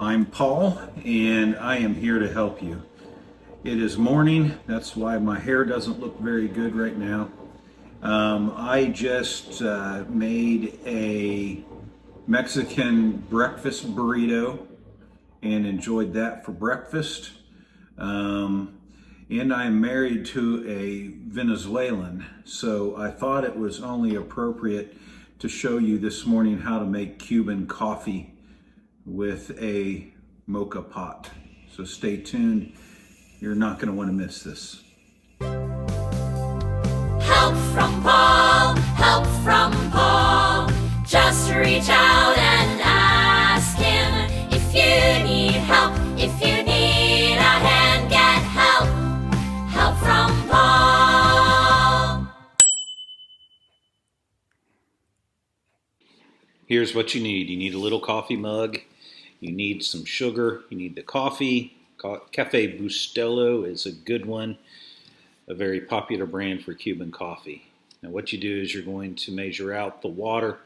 I'm Paul, and I am here to help you. It is morning, that's why my hair doesn't look very good right now. I just made a Mexican breakfast burrito and enjoyed that for breakfast. And I'm married to a Venezuelan, so I thought it was only appropriate to show you this morning how to make Cuban coffee with a Moka pot. So stay tuned. You're not going to want to miss this. Help from Paul, help from Paul. Just reach out and ask him if you need help, if you need a hand, get help. Help from Paul. Here's what you need. You need a little coffee mug. You need some sugar. You need the coffee. Cafe Bustelo is a good one, a very popular brand for Cuban coffee. Now what you do is you're going to measure out the water,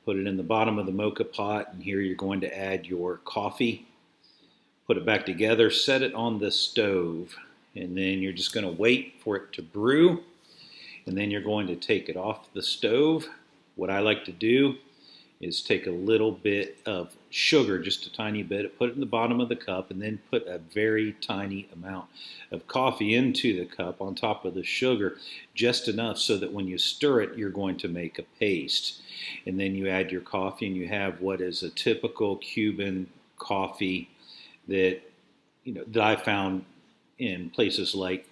put it in the bottom of the Moka pot, and here you're going to add your coffee. Put it back together, set it on the stove, and then you're just going to wait for it to brew, and then you're going to take it off the stove. What I like to do is take a little bit of sugar, just a tiny bit, put it in the bottom of the cup, and then put a very tiny amount of coffee into the cup on top of the sugar, just enough so that when you stir it, you're going to make a paste. And then you add your coffee, and you have what is a typical Cuban coffee that that I found in places like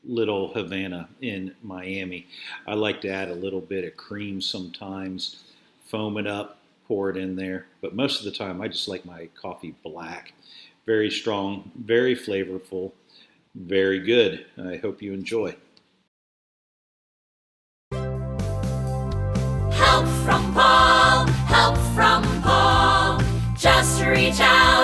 Little Havana in Miami. I like to add a little bit of cream sometimes, foam it up, pour it in there. But most of the time, I just like my coffee black. Very strong, very flavorful, very good. I hope you enjoy. Help from Paul, help from Paul. Just reach out